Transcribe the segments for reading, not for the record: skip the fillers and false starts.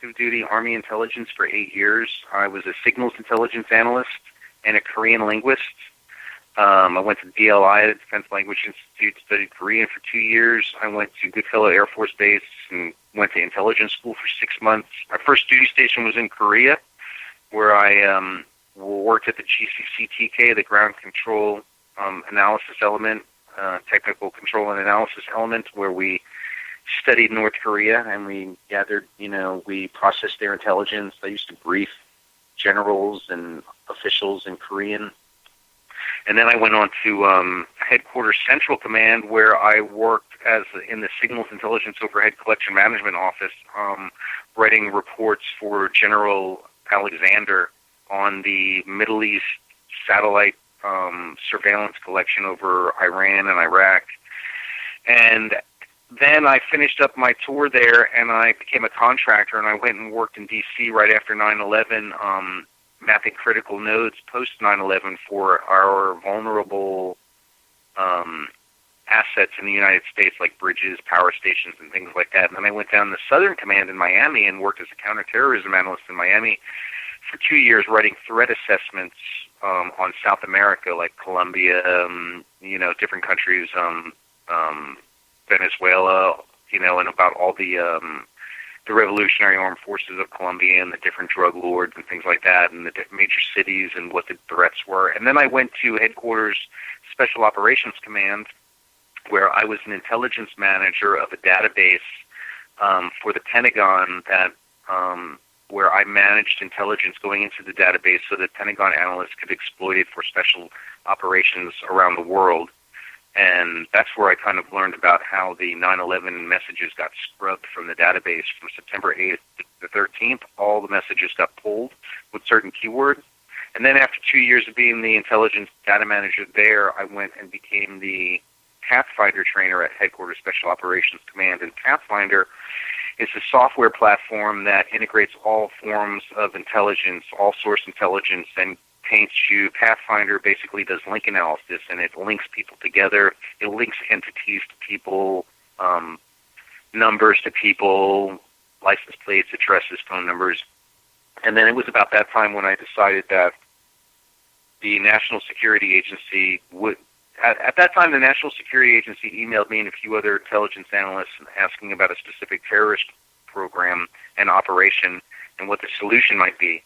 active duty Army intelligence for 8 years. I was a signals intelligence analyst and a Korean linguist. I went to DLI, the Defense Language Institute, studied Korean for 2 years. I went to Goodfellow Air Force Base and went to intelligence school for 6 months. My first duty station was in Korea, where I worked at the GCCTK, the Ground Control Analysis Element, Technical Control and Analysis Element, where we studied North Korea and we gathered, we processed their intelligence. I used to brief generals and officials in Korean. And then I went on to Headquarters Central Command, where I worked in the Signals Intelligence Overhead Collection Management Office, writing reports for General Alexander on the Middle East satellite surveillance collection over Iran and Iraq. And then I finished up my tour there, and I became a contractor, and I went and worked in D.C. right after 9/11, mapping critical nodes post 9/11 for our vulnerable assets in the United States, like bridges, power stations, and things like that. And then I went down to Southern Command in Miami and worked as a counterterrorism analyst in Miami for 2 years, writing threat assessments on South America, like Colombia, different countries, Venezuela, and about all the Revolutionary Armed Forces of Colombia and the different drug lords and things like that, and the major cities and what the threats were. And then I went to Headquarters Special Operations Command, where I was an intelligence manager of a database for the Pentagon where I managed intelligence going into the database so that Pentagon analysts could exploit it for special operations around the world. And that's where I kind of learned about how the 9/11 messages got scrubbed from the database from September 8th to the 13th. All the messages got pulled with certain keywords. And then after 2 years of being the intelligence data manager there, I went and became the Pathfinder trainer at Headquarters Special Operations Command. And Pathfinder is a software platform that integrates all forms of intelligence, all source intelligence, and paints you. Pathfinder basically does link analysis, and it links people together. It links entities to people, numbers to people, license plates, addresses, phone numbers. And then it was about that time when I decided that the National Security Agency would... At that time, the National Security Agency emailed me and a few other intelligence analysts asking about a specific terrorist program and operation and what the solution might be.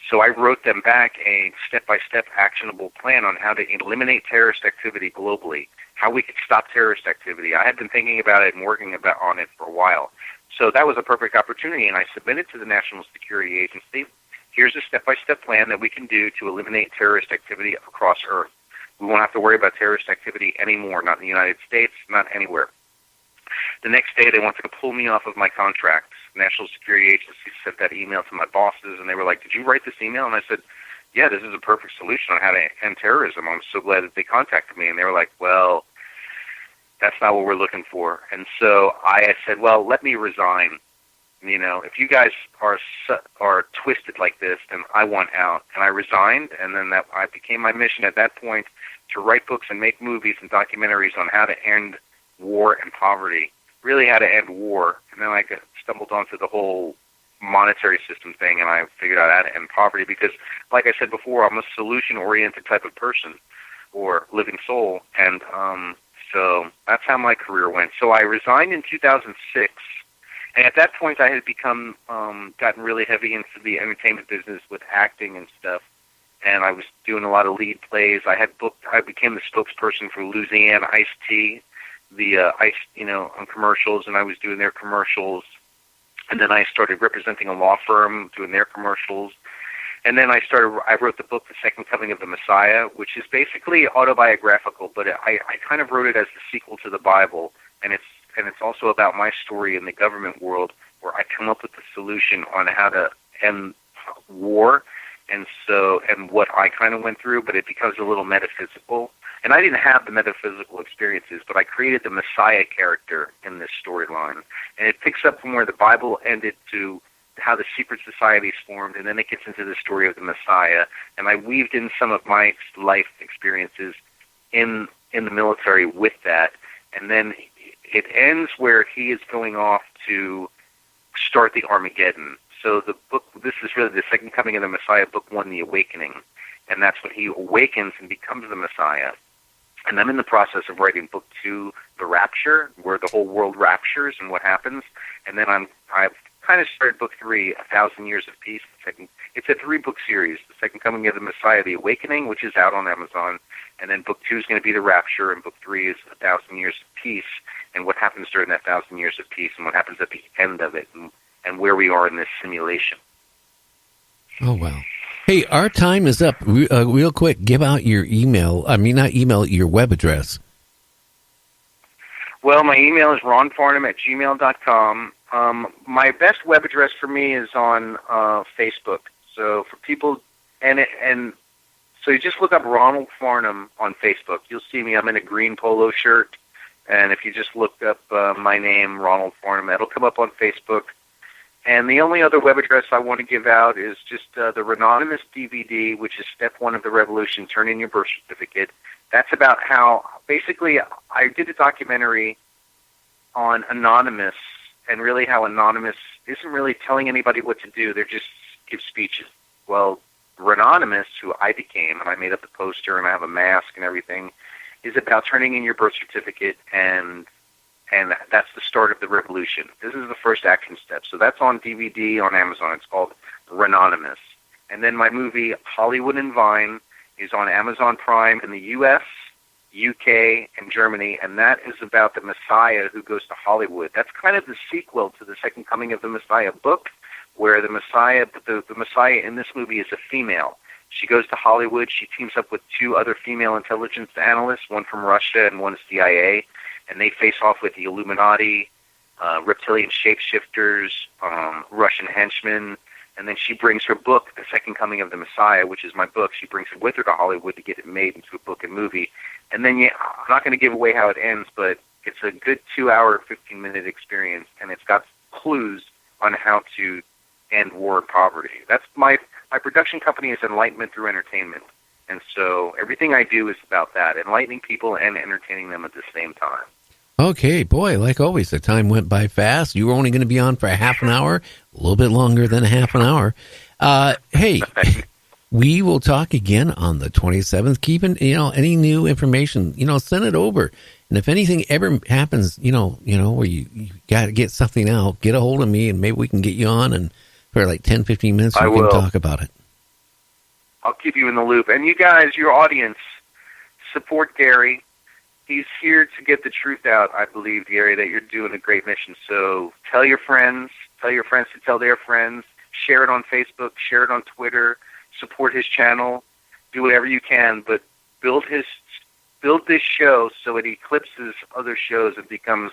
So I wrote them back a step-by-step actionable plan on how to eliminate terrorist activity globally, how we could stop terrorist activity. I had been thinking about it and working on it for a while. So that was a perfect opportunity, and I submitted to the National Security Agency, here's a step-by-step plan that we can do to eliminate terrorist activity across Earth. We won't have to worry about terrorist activity anymore, not in the United States, not anywhere. The next day, they wanted to pull me off of my contract. The National Security Agency sent that email to my bosses, and they were like, did you write this email? And I said, yeah, this is a perfect solution on how to end terrorism. I'm so glad that they contacted me. And they were like, well, that's not what we're looking for. And so I said, well, let me resign. If you guys are twisted like this, then I want out. And I resigned, and then I became my mission at that point to write books and make movies and documentaries on how to end war and poverty, really how to end war. And then I stumbled onto the whole monetary system thing, and I figured out how to end poverty because, like I said before, I'm a solution-oriented type of person or living soul. And so that's how my career went. So I resigned in 2006. And at that point, I had gotten really heavy into the entertainment business with acting and stuff. And I was doing a lot of lead plays. I became the spokesperson for Louisiana Iced Tea, the on commercials, and I was doing their commercials. And then I started representing a law firm, doing their commercials. And then I wrote the book, The Second Coming of the Messiah, which is basically autobiographical, but I kind of wrote it as the sequel to the Bible. And it's also about my story in the government world, where I come up with the solution on how to end war, and what I kind of went through, but it becomes a little metaphysical. And I didn't have the metaphysical experiences, but I created the Messiah character in this storyline. And it picks up from where the Bible ended to how the secret societies formed, and then it gets into the story of the Messiah. And I weaved in some of my life experiences in the military with that. And then it ends where he is going off to start the Armageddon. So the book, this is really the Second Coming of the Messiah, book 1, The Awakening, and that's when he awakens and becomes the Messiah. And I'm in the process of writing book 2, The Rapture, where the whole world raptures and what happens. And then I've kind of started book 3, 1,000 Years of Peace. It's a 3-book series, The Second Coming of the Messiah, The Awakening, which is out on Amazon. And then book 2 is going to be The Rapture, and book 3 is 1,000 Years of Peace, and what happens during that 1,000 years of peace, and what happens at the end of it, and where we are in this simulation. Oh, wow. Hey, our time is up. Real quick, give out your email. I mean, not email, your web address. Well, my email is ronfarnham@gmail.com. My best web address for me is on Facebook. So for people, so you just look up Ronald Farnham on Facebook. You'll see me. I'm in a green polo shirt. And if you just look up my name, Ronald Farnham, that'll come up on Facebook. And the only other web address I want to give out is just the Renonymous DVD, which is step 1 of the revolution, turn in your birth certificate. That's about how, basically, I did a documentary on Anonymous, and really how Anonymous isn't really telling anybody what to do. They just give speeches. Well, Renonymous, who I became, and I made up the poster, and I have a mask and everything, is about turning in your birth certificate, and that's the start of the revolution. This is the first action step. So that's on DVD on Amazon. It's called Renonymous. And then my movie, Hollywood and Vine, is on Amazon Prime in the U.S., UK, and Germany, and that is about the Messiah who goes to Hollywood. That's kind of the sequel to the Second Coming of the Messiah book, where the Messiah in this movie is a female. She goes to Hollywood. She teams up with 2 other female intelligence analysts, one from Russia and one CIA, and they face off with the Illuminati, reptilian shapeshifters, Russian henchmen, and then she brings her book, The Second Coming of the Messiah, which is my book. She brings it with her to Hollywood to get it made into a book and movie. And then, I'm not going to give away how it ends, but it's a good 2-hour, 15-minute experience, and it's got clues on how to end war and poverty. That's my production company is Enlightenment Through Entertainment. And so everything I do is about that, enlightening people and entertaining them at the same time. Okay, boy, like always, the time went by fast. You were only going to be on for a half an hour, a little bit longer than a half an hour. Hey, we will talk again on the 27th. Keep any new information, send it over. And if anything ever happens, where you got to get something out, get a hold of me, and maybe we can get you on, and for like 10, 15 minutes, we can talk about it. I'll keep you in the loop. And you guys, your audience, support Gary. He's here to get the truth out, I believe, Gary, that you're doing a great mission. So tell your friends to tell their friends, share it on Facebook, share it on Twitter, support his channel, do whatever you can, but build this show so it eclipses other shows and becomes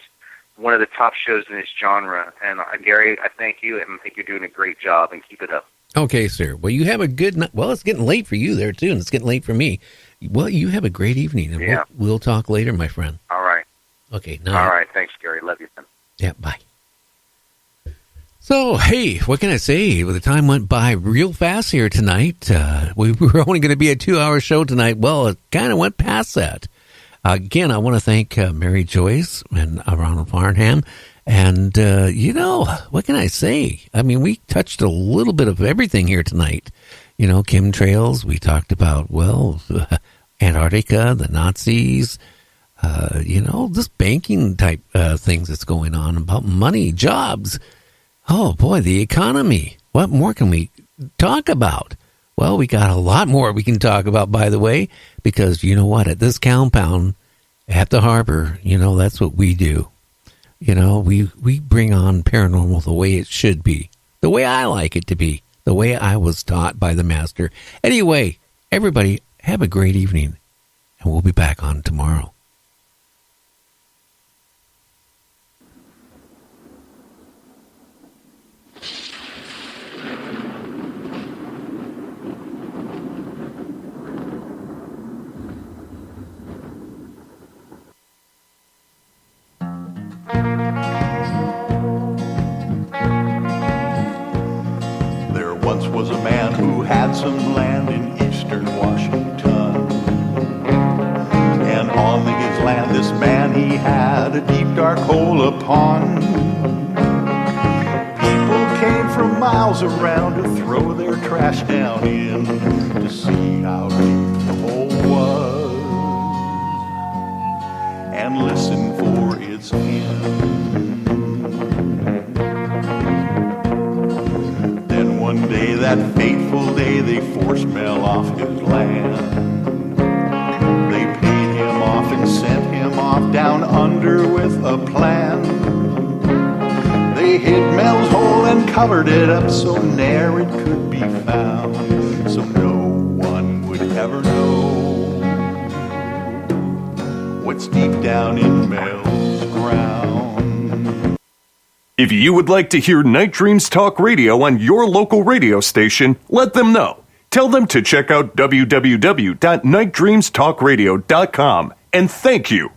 one of the top shows in its genre. And Gary, I thank you, and I think you're doing a great job, and keep it up. Okay, sir. Well, you have a good night. Well, it's getting late for you there, too, and it's getting late for me. Well, you have a great evening, and we'll talk later, my friend. All right. Okay. All right. Thanks, Gary. Love you, man. Yeah, bye. So, hey, what can I say? Well, the time went by real fast here tonight. We were only going to be a 2-hour show tonight. Well, it kind of went past that. Again, I want to thank Mary Joyce and Ronald Farnham. And, what can I say? I mean, we touched a little bit of everything here tonight. Chemtrails, we talked about, Antarctica, the Nazis, this banking type things that's going on about money, jobs. Oh, boy, the economy. What more can we talk about? Well, we got a lot more we can talk about, by the way, because you know what? At this compound at the harbor, that's what we do. We bring on paranormal the way it should be, the way I like it to be, the way I was taught by the master. Anyway, everybody, have a great evening, and we'll be back on tomorrow. Once was a man who had some land in eastern Washington. And on his land this man he had a deep dark hole upon. People came from miles around to throw their trash down in to see how deep the hole was and listen for its end. Then one day, that fateful day, they forced Mel off his land. They paid him off and sent him off down under with a plan. They hid Mel's hole and covered it up so ne'er it could be found, so no one would ever know what's deep down in Mel's ground. If you would like to hear Night Dreams Talk Radio on your local radio station, let them know. Tell them to check out www.nightdreamstalkradio.com, and thank you